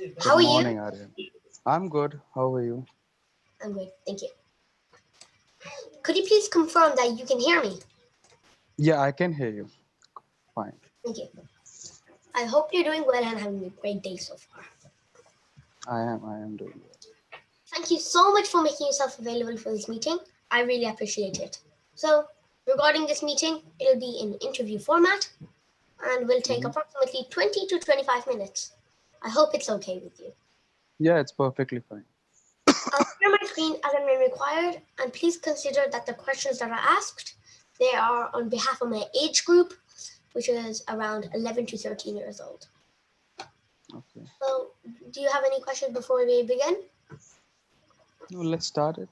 Good How are you? morning, Aryan. I'm good. How are you? I'm good, thank you. Could you please confirm that you can hear me? Yeah, I can hear you. Fine. Thank you. I hope you're doing well and having a great day so far. I am doing well. Thank you so much for making yourself available for this meeting. I really appreciate it. So, regarding this meeting, it'll be in interview format and will take Hmm. approximately 20 to 25 minutes. I hope it's okay with you. Yeah, it's perfectly fine. I'll share my screen as and when required, and please consider that the questions that are asked, they are on behalf of my age group, which is around 11 to 13 years old. Okay. So, do you have any questions before we begin? No, let's start it.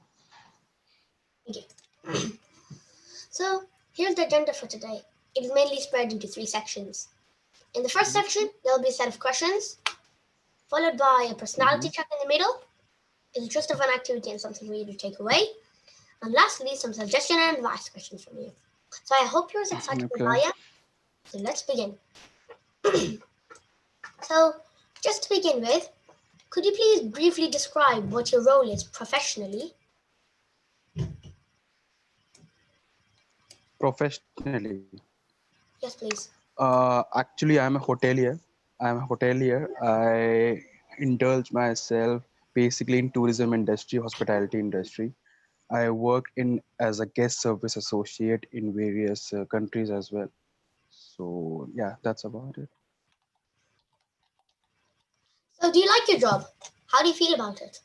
Okay. So, here's the agenda for today. It is mainly spread into three sections. In the first Hmm. section, there will be a set of questions, followed by a Hmm. personality check in the middle, it's just a fun activity and something for you to take away, and lastly, some suggestion and advice questions from you. So, I hope you're as excited as Okay. I am. So, let's begin. So, just to begin with, could you please briefly describe what your role is professionally? Professionally, Yes, please. actually, I'm a hotelier. I indulge myself basically in tourism industry, hospitality industry. I work in as a guest service associate in various countries as well. So yeah, that's about it. So, do you like your job? How do you feel about it?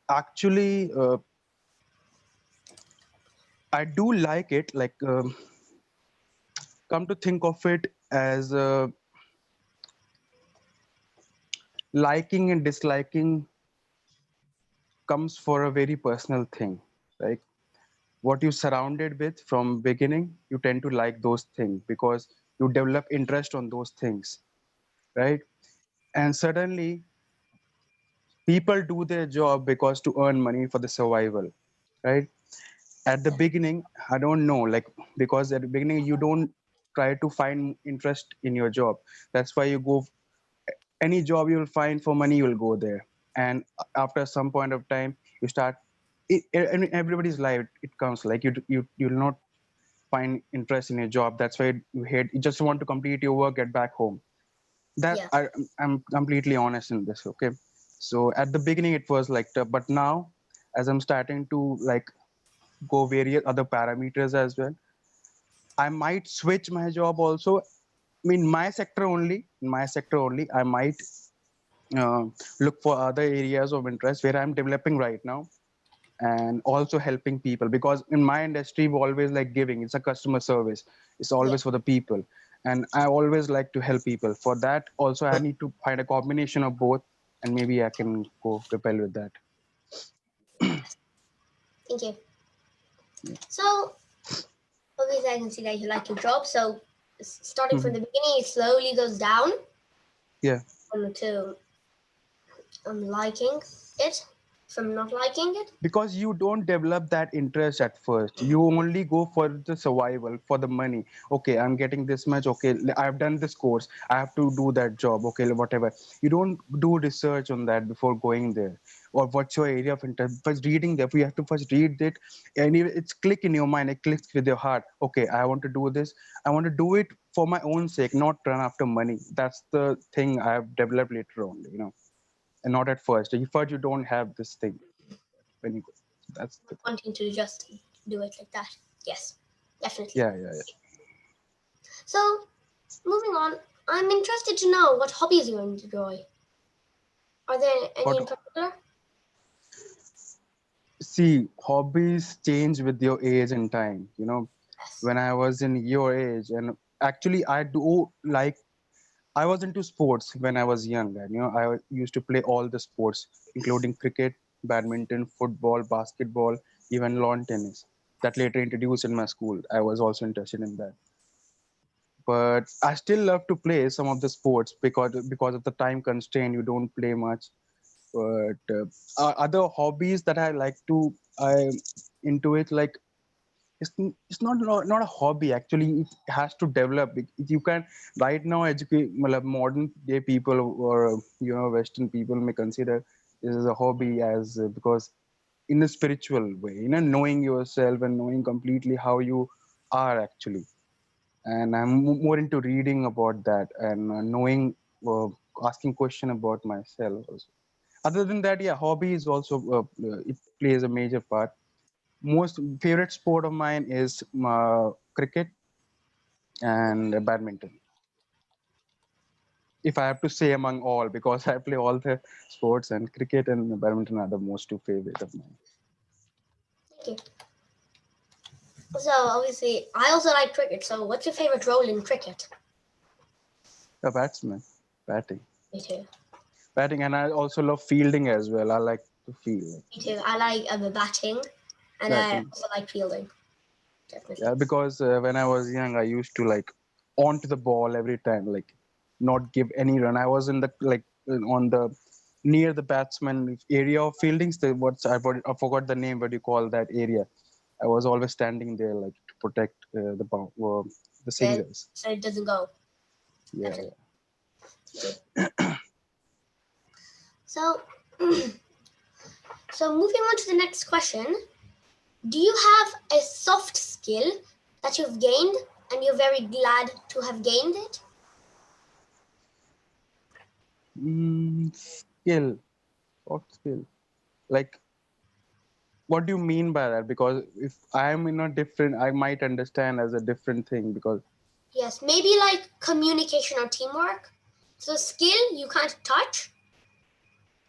Actually, I do like it. Like, come to think of it as liking and disliking comes for a very personal thing. Like what you surrounded with from beginning, you tend to like those things because you develop interest on those things, right? And suddenly, people do their job because to earn money for the survival, right? At the Yeah. beginning, I don't know, like because at the beginning you don't try to find interest in your job. That's why you go any job you'll find for money, you'll go there. And after some point of time, you start. In everybody's life, it comes like you'll not find interest in your job. That's why you hate. You just want to complete your work, get back home. That Yeah. I'm completely honest in this. Okay, so at the beginning it was like, but now as I'm starting to like go various other parameters as well, I might switch my job also. I mean, my sector only, I might uh, look for other areas of interest where I'm developing right now and also helping people because in my industry we always like giving. It's a customer service. It's Yeah. always for the people, and I always like to help people. For that also I need to find a combination of both, and maybe I can go propel with that. Thank you. Yeah. So, obviously, I can see that you like your job. So, starting from Mhm. the beginning, it slowly goes down Yeah. to liking it, from not liking it. Because you don't develop that interest at first, you only go for the survival, for the money. Okay, I'm getting this much. Okay, I've done this course, I have to do that job. Okay, whatever. You don't do research on that before going there, or what's your area of interest. First reading there, you have to first read it, and it's click in your mind, it clicks with your heart. Okay, I want to do this. I want to do it for my own sake, not run after money. That's the thing I have developed later on, and not at first. At first you don't have this thing when you go. That's the Not thing. wanting to just do it like that. Yes, definitely. Yeah, yeah, yeah. So, moving on, I'm interested to know what hobbies you enjoy. Are there any What in particular? see, hobbies change with your age and time. Yes. When I was in your age, and actually, I do like. I was into sports when I was young, and I used to play all the sports, including cricket, badminton, football, basketball, even lawn tennis. That later introduced in my school. I was also interested in that. But I still love to play some of the sports because of the time constraint. You don't play much. But other hobbies that I like to I into it, like it's not a hobby actually. It has to develop. You can right now educate modern day people or Western people may consider this as a hobby as because in a spiritual way, knowing yourself and knowing completely how you are actually. And I'm more into reading about that and knowing, uh, asking question about myself also. Other than that, yeah, hobby is also it plays a major part. Most favorite sport of mine is cricket and badminton. If I have to say among all, because I play all the sports and cricket and badminton are the most two favorite of mine. Thank you. So obviously, I also like cricket. So what's your favorite role in cricket? A batsman, batting, Me too. batting, and I also love fielding as well. I like to field, Me too. I like the batting, and I batting. also like fielding. Definitely. Yeah, because when I was young, I used to like onto the ball every time, like not give any run. I was in the on the near the batsman area of fieldings. I forgot the name. What do you call that area? I was always standing there like to protect the So, singers. so it doesn't go. Yeah, Definitely. yeah. Thank you. So, so moving on to the next question. Do you have a soft skill that you've gained and you're very glad to have gained it? Skill, soft skill. Like, what do you mean by that? Because if I am in a different, I might understand as a different thing because. Yes, maybe like communication or teamwork. So, skill you can't touch,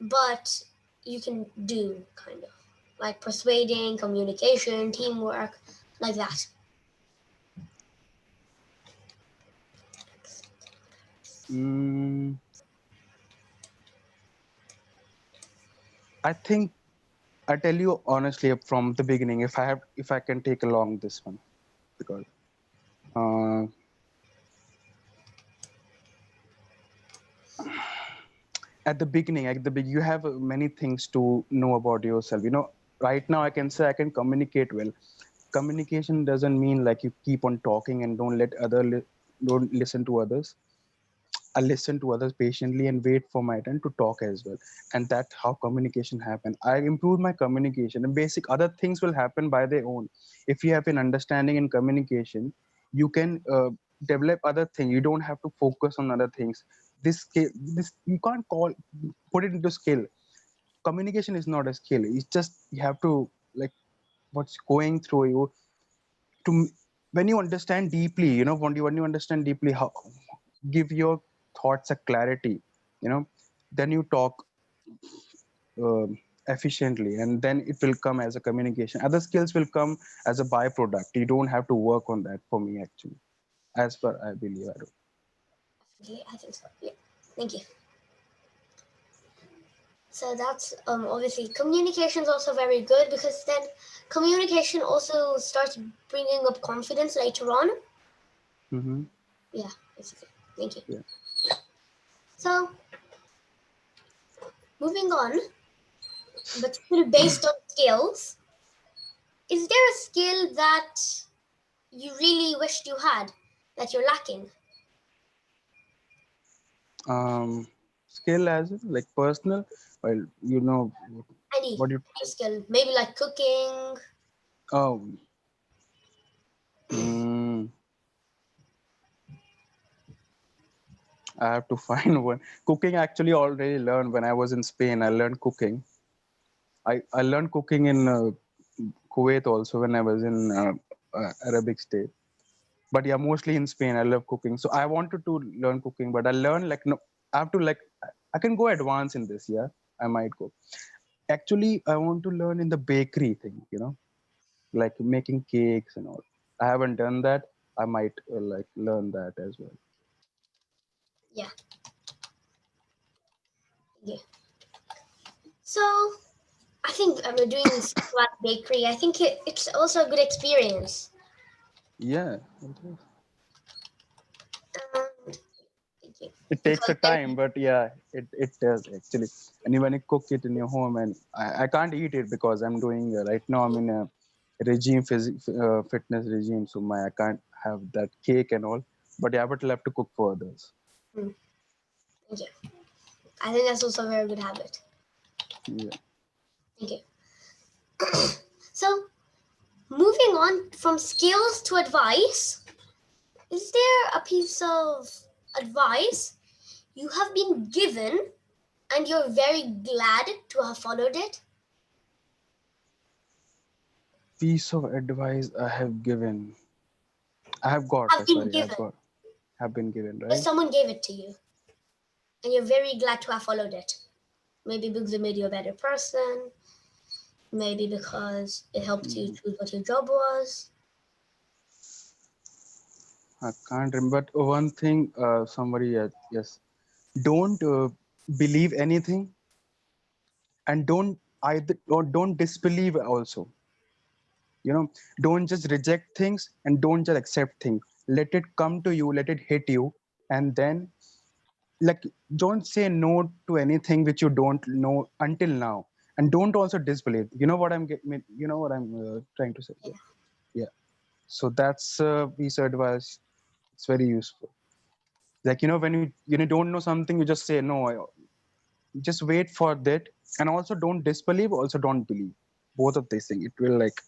but you can do kind of like persuading, communication, teamwork, like that. Mm, I think I tell you honestly from the beginning, if I can take along this one, because uh, you have many things to know about yourself. Right now I can say I can communicate well. Communication doesn't mean like you keep on talking and don't listen to others. I listen to others patiently and wait for my turn to talk as well. And that's how communication happen. I improve my communication and basic other things will happen by their own. If you have an understanding in communication, you can develop other things. You don't have to focus on other things. This skill, this you can't put it into skill. Communication is not a skill. It's just you have to like what's going through you to when you understand deeply. When you understand deeply how give your thoughts a clarity, then you talk efficiently and then it will come as a communication. Other skills will come as a byproduct. You don't have to work on that for me actually, as per I believe. I do. Okay, I think so. Yeah. Thank you. So that's obviously communication is also very good because then communication also starts bringing up confidence later on. Mm-hmm. Yeah, basically. Thank you. Yeah. So moving on, but still based on skills, is there a skill that you really wished you had that you're lacking? Skill as in, like personal, well, Any, what you any skill, maybe like cooking. oh mm, I have to find one. Cooking actually already learned when I was in Spain. I learned cooking. I learned cooking in Kuwait also when I was in Arabic state. But yeah, mostly in Spain. I love cooking, so I wanted to learn cooking, but I learned like no, I have to like I can go advance in this. Yeah, I might go. Actually, I want to learn in the bakery thing. Like making cakes and all. I haven't done that. I might like learn that as well. Yeah, yeah. So I think we're doing stuff at bakery. I think it's also a good experience. Yeah, it is. Um, thank you. It takes Because a then, time, but yeah, it does actually. And when you cook it in your home, and I can't eat it because I'm doing right now. I'm in a fitness regime, so my I can't have that cake and all. But yeah, but I'll have to cook for others. Hmm. Thank you. I think that's also a very good habit. Yeah. Thank you. So, moving on from skills to advice, is there a piece of advice you have been given and you're very glad to have followed it? Piece of advice I have given. I have got. Have been Sorry, I've given. got. Have been given, If right? someone gave it to you and you're very glad to have followed it. Maybe because it made you a better person, maybe because it helped you Mhm. choose what your job was. I can't remember. But one thing, somebody, yes, don't believe anything, and don't disbelieve also. You know, don't just reject things and don't just accept things. Let it come to you, let it hit you, and then like don't say no to anything which you don't know until now, and don't also disbelieve. You know what you know what I'm trying to say. Yeah, Yeah. So that's piece of advice. It's very useful. Like when you don't know something, you just say no. Just wait for that, and also don't disbelieve. Also don't believe. Both of these things. It will like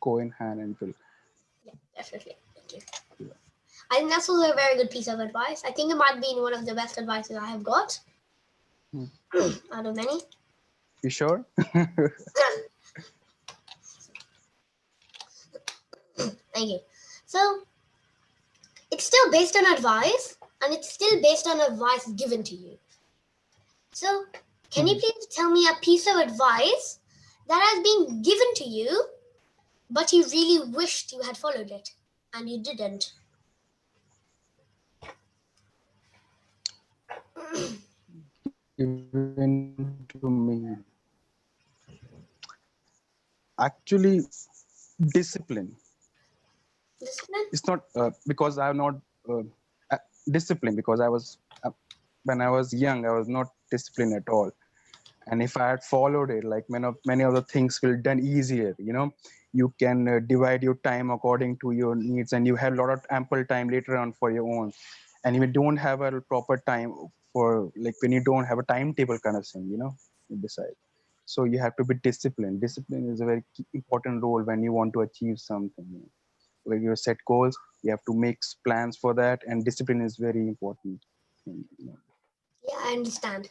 go in hand and will. yeah, definitely. Thank you. I think that's also a very good piece of advice. I think it might be one of the best advices I have got Hmm. out of many. You sure? Thank you. So it's still based on advice and it's still based on advice given to you. So can you Mhm. please tell me a piece of advice that has been given to you, but you really wished you had followed it and you didn't? Given to me. Actually, discipline. Discipline? It's not because I'm not uh, disciplined because I was when I was young, I was not disciplined at all. And if I had followed it, like many other things will done easier. You can divide your time according to your needs, and you have a lot of ample time later on for your own. And if you don't have a proper time for like when you don't have a timetable kind of thing, you decide. So you have to be disciplined. Discipline is a very important role when you want to achieve something. When you set goals, you have to make plans for that, and discipline is very important thing. Yeah, I understand.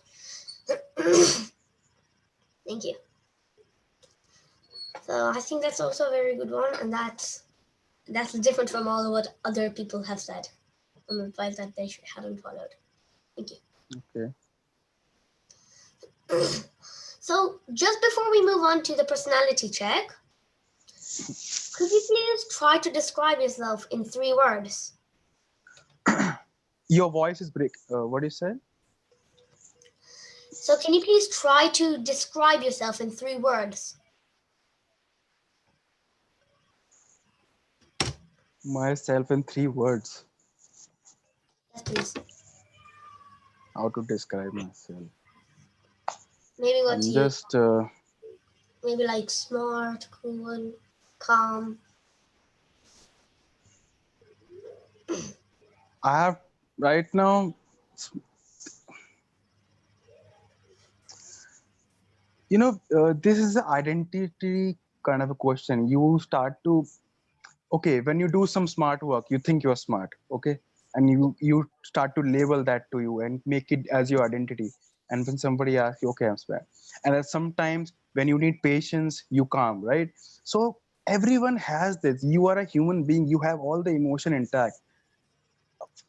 Thank you. So I think that's also a very good one, and that's different from all of what other people have said on advice that they hadn't followed. Thank you. Okay. So just before we move on to the personality check, could you please try to describe yourself in 3 words? Your voice is break. What you said? So can you please try to describe yourself in 3 words? Myself in 3 words. Yes, please. How to describe myself? Maybe what I'm you just. maybe like smart, cool, calm. I have right now. This is an identity kind of a question. You start to when you do some smart work, you think you're smart, okay, and you start to label that to you and make it as your identity. And when somebody asks you, okay, I'm smart, and then sometimes when you need patience, you calm, right? So everyone has this. You are a human being. You have all the emotion intact.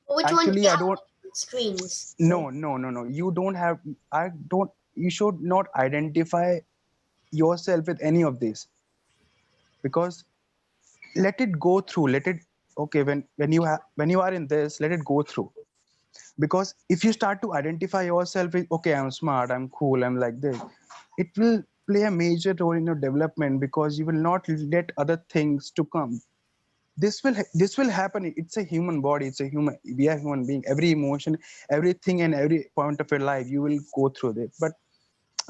Which one do Actually, you I don't. have screens? So No, no, no, no. You don't have. I don't. You should not identify yourself with any of this because let it go through. Let it okay when you are in this, let it go through. Because if you start to identify yourself with okay, I'm smart, I'm cool, I'm like this, it will play a major role in your development because you will not let other things to come. This will happen. It's a human body. It's a human. We are human being. Every emotion, everything, and every point of your life, you will go through it. But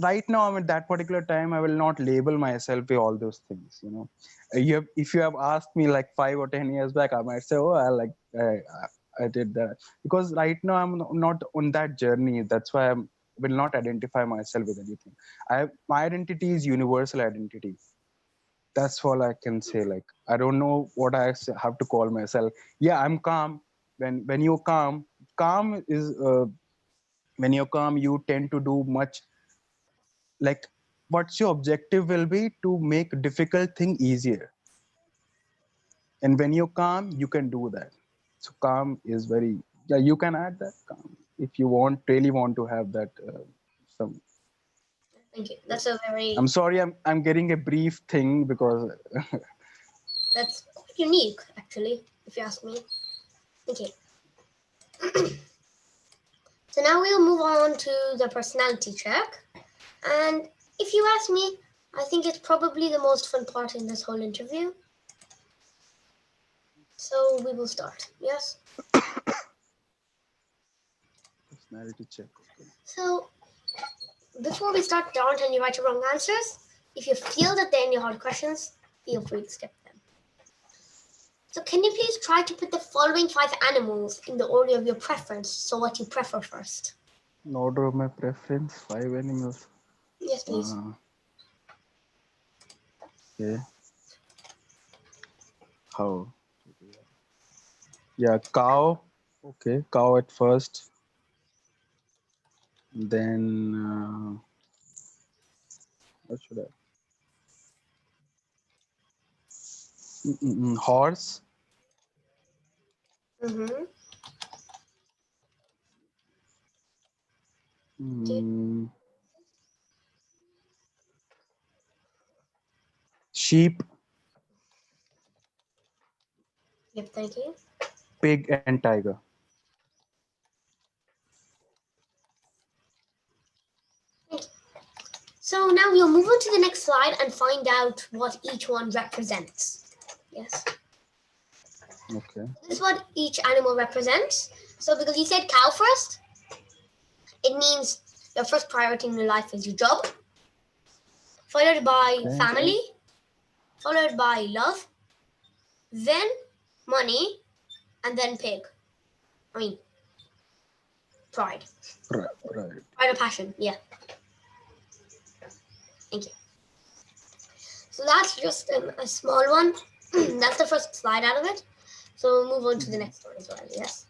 right now I'm at that particular time, I will not label myself with all those things, you know. You have, if you have asked me like 5 or 10 years back, I might say, oh, I did that, because right now I'm not on that journey. That's why I will not identify myself with anything. My identity is universal identity. That's all I can say. Like, I don't know what have to call myself. Yeah, I'm calm. When you're calm, calm is when you're calm, you tend to do much, like, what's your objective will be to make difficult thing easier. And when you're calm, you can do that. So calm is very, yeah, you can add that calm if you really want to have that some. Thank you. That's a I'm very sorry, I'm getting a brief thing because that's quite unique, actually, if you ask me. Okay. So now we'll move on to the personality check. And if you ask me, I think it's probably the most fun part in this whole interview. So we will start. Yes. personality check. Okay. So before we start, there aren't any right or wrong answers. If you feel that there are any hard questions, feel free to skip them. So can you please try to put the following five animals in the order of your preference? So what you prefer first? In order of my preference, five animals. Yes, please. Uh, okay. How? Yeah, cow. Okay, cow at first. Then what should I? Horse. Mm-hmm. Okay. Mm, sheep, Yep, thank you. pig, and tiger. Thank you. So now we'll move on to the next slide and find out what each one represents. Yes. Okay. This is what each animal represents. So because you said cow first, it means your first priority in your life is your job, followed by Okay. family, followed by love, then money, and then pig. I mean, pride. Right. Pride or passion. Yeah. Thank you. So that's just a small one. That's the first slide out of it. So we'll move on to the next one as well. Yes.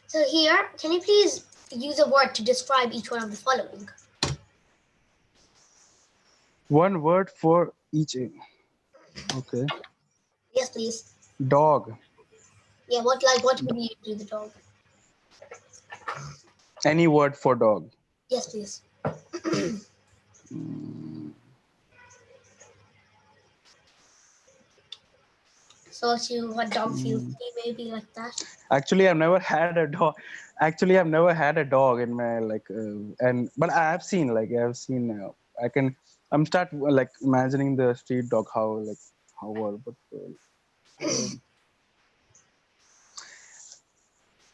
So here, can you please use a word to describe each one of the following? One word for each. Okay. Yes, please. Dog. Yeah, what would you do the dog? Any word for dog. Yes, please. Mm, So to what dog feels mm. to you, maybe like that. Actually, I've never had a dog. Actually, I've never had a dog in my and but I have seen I've seen. I can. I'm start like imagining the street dog how was but. Um,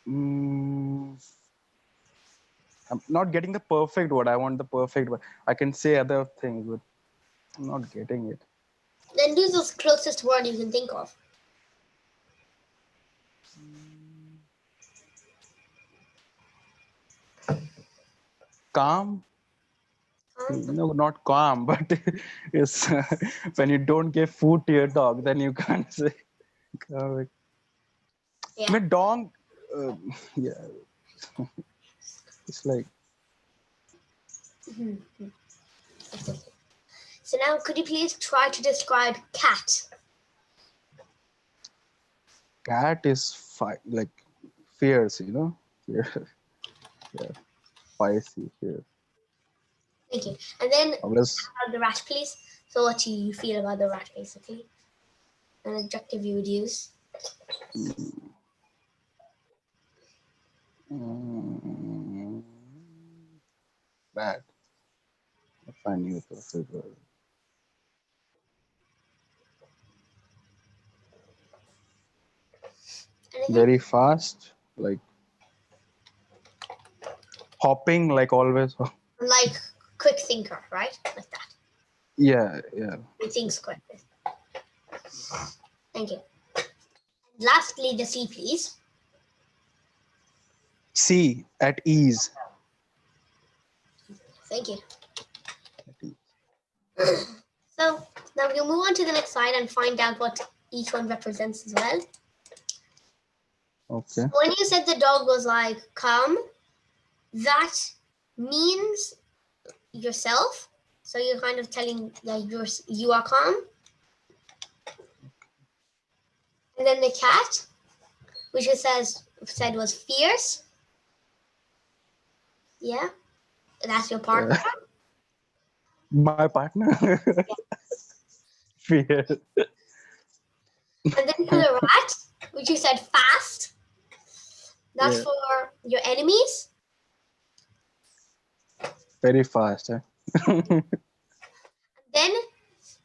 mm, I'm not getting the perfect word. I want the perfect word. I can say other things, but I'm not getting it. Then do the closest word you can think of. Calm? No, not calm, but it's when you don't give food to your dog, then you can't say calm. Yeah. But dog, uh, yeah, it's like Mhm. So now, could you please try to describe cat? cat is like fierce, you know, Fear- yeah, spicy, fierce. Thank you. And then Unless the rat, please. So what do you feel about the rat, basically? An adjective you would use. mm, mm, bad. I find you a perfect word. Anything? Very fast, like Hopping like always. Like quick thinker, right? Like that. Yeah, yeah. He thinks quick. Thank you. Lastly, the C, please. C, at ease. Thank you. At ease. So now we'll move on to the next slide and find out what each one represents as well. Okay. When you said the dog was like calm, that means yourself. So you're kind of telling that you are calm. And then the cat, which it said was fierce. Yeah, that's your partner. My partner. Fear. And then for the rat, which you said fast, that's Yeah. for your enemies. Very fast. Then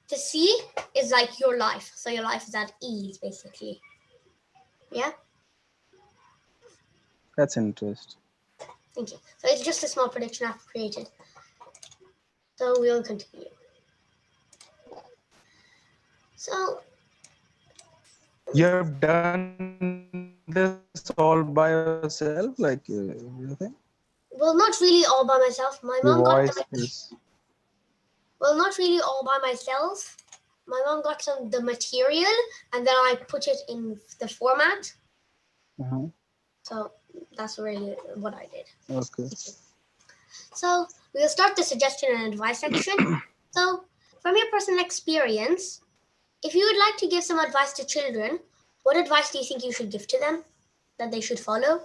the C is like your life. So your life is at ease, basically. Yeah, That's interesting. thank you. So it's just a small prediction I've created. So we'll continue. So You have done this all by yourself, everything? well, not really all by myself. My Your mom got voice the is. well, not really all by myself. My mom got the material, and then I put it in the format. Uh-huh. So that's really what I did. Okay. So we'll start the suggestion and advice section. So from your personal experience, if you would like to give some advice to children, what advice do you think you should give to them that they should follow?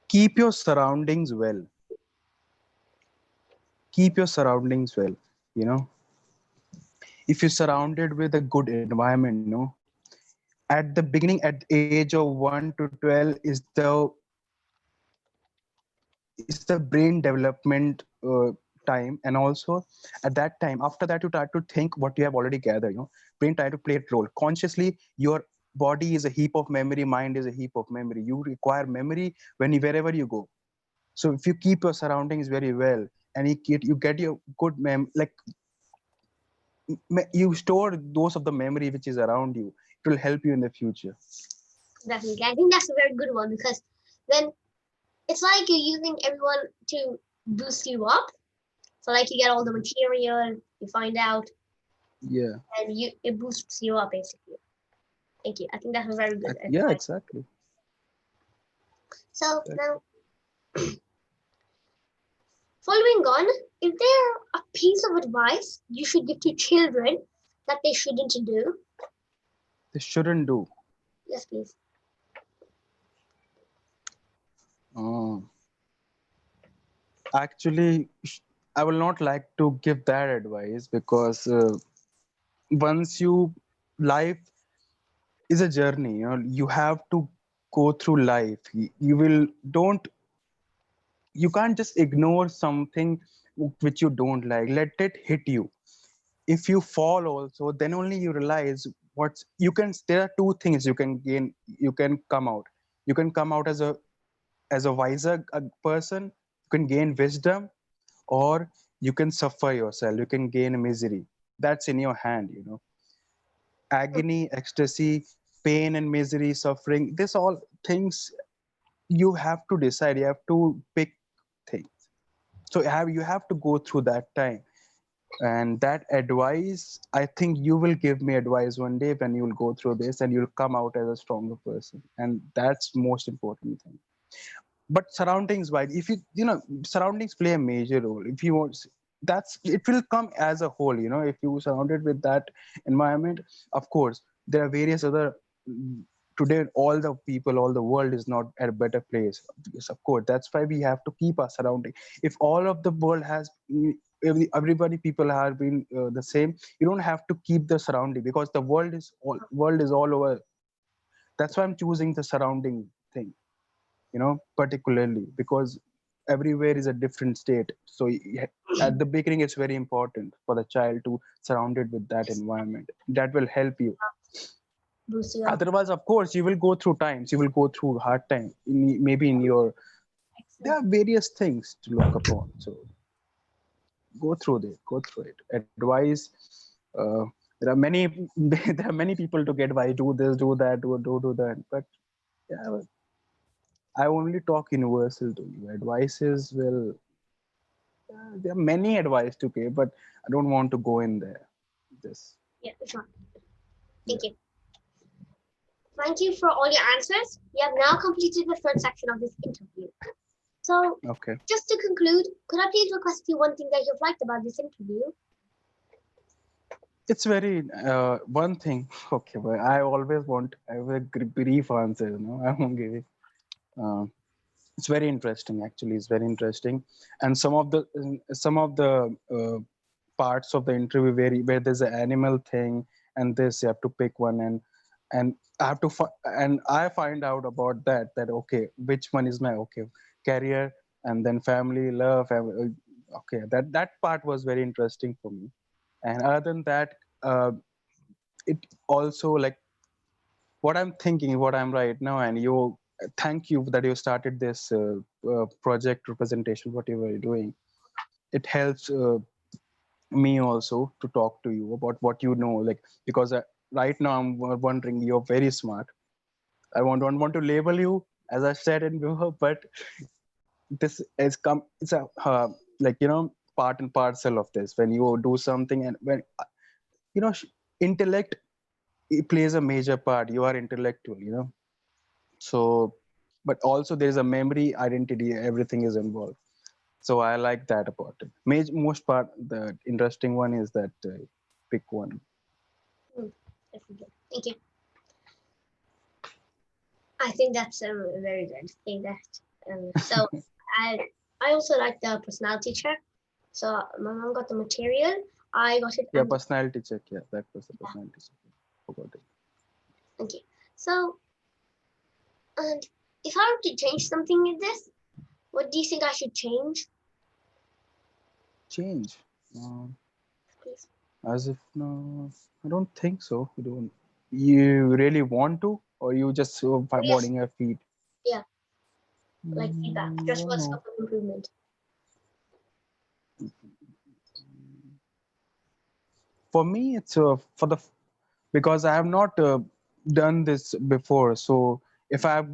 Keep your surroundings well. Keep your surroundings well. You know, if you're surrounded with a good environment, at the beginning, at the age of 1 to 12 is the brain development time, and also at that time, after that, you try to think what you have already gathered. Brain try to play a role consciously. Your body is a heap of memory, mind is a heap of memory. You require memory wherever you go. So if you keep your surroundings very well, and you get your good like you store those of the memory which is around you, it will help you in the future. Definitely. I think that's a very good one because then it's like you're using everyone to boost you up. So like you get all the material, you find out, Yeah. and it boosts you up basically. Thank you. I think that's a very good Yeah, advice. exactly. So now, following on, is there a piece of advice you should give to children that they shouldn't do? They shouldn't do. Yes, please. uh, Actually, I will not like to give that advice because once you life is a journey. You have to go through life. You will don't you can't just ignore something which you don't like. Let it hit you. If you fall also, then only you realize what's you can there are two things you can gain. You can come out as a wiser person. You can gain wisdom, or you can suffer yourself. You can gain misery. That's in your hand. Agony, ecstasy, pain and misery, suffering, this all things you have to decide. You have to pick things. So you have to go through that time. And that advice, I think you will give me advice one day when you'll go through this and you'll come out as a stronger person. And that's most important thing. But surroundings wise, if surroundings play a major role. If you want, that's it will come as a whole. If you surrounded with that environment, of course there are various other. Today all the people, all the world is not at a better place. Yes, of course, that's why we have to keep our surrounding. If all of the world has everybody people have been the same, you don't have to keep the surrounding, because the world is all over. That's why I'm choosing the surrounding thing, particularly because everywhere is a different state. So at the beginning, it's very important for the child to surround it with that environment. That will help you. boost you up. Otherwise, of course, you will go through times. You will go through hard time. Maybe in your there Excellent. are various things to look upon. So go through it. Go through it. Advice. Uh, there are many there are many people to get advice. Do this, do that, do that. But yeah, I only talk universal to you. Advices will. There are many advice to give, but I don't want to go in there. This. Yeah, sure. Yeah. Thank you. Thank you for all your answers. We have now completed the third section of this interview. So, Okay. just to conclude, could I please request you one thing that you've liked about this interview? It's very one thing. Okay, but I always want I have a brief answer. I won't give it. Uh, it's very interesting. Actually, it's very interesting. And some of the parts of the interview where there's an animal thing and this you have to pick one and I have to and I find out about that okay which one is my okay career and then family love okay that part was very interesting for me and other than that it also like what I'm thinking what I'm right now and you thank you that you started this project representation whatever you're doing it helps me also to talk to you about what you know like because right now I'm wondering you're very smart. I don't want to label you as I said in before but this is come it's a like part and parcel of this when you do something and when you know intellect it plays a major part you are intellectual so but also there's a memory identity everything is involved so I like that about it most part the interesting one is that pick one. Hmm, definitely. Thank you. I think that's a very good thing. So I I also like the personality check. So my mom got the material. I got it Yeah, and personality check. Yeah, that was the yeah. personality check. Forgot it. Okay. So and if I were to change something in this, what do you think I should change, Change. Um, please? as if no, I don't think so. You don't. You really want to, or you just Oh yes, boarding your feet? yeah, like feedback. I Just don't for know. scope of improvement. For me, it's for the because I have not done this before. So if I have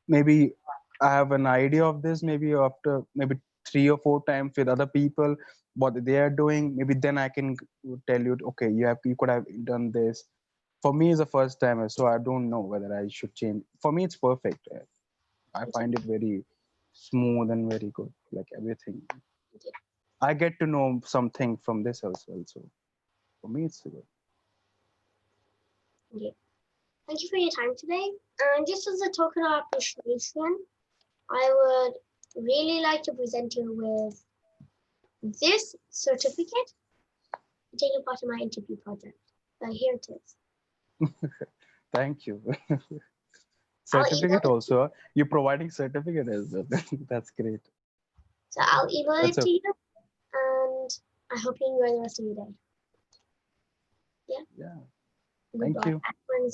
maybe I have an idea of this maybe after maybe 3 or 4 times with other people what they are doing maybe then I can tell you okay you could have done this for me it's the first time so I don't know whether I should change for me it's perfect I Thank you. find it very smooth and very good like everything Thank you. I get to know something from this also for me it's good. Thank you. Thank you for your time today. And just as a token of appreciation, I would really like to present you with this certificate for taking part in my interview project. Here it is. Thank you. I'll email Certificate it to you. also you providing certificate as well that's great So I'll email that's it a to you, and I hope you enjoy the rest of your day. Yeah. yeah thank Goodbye. you Everyone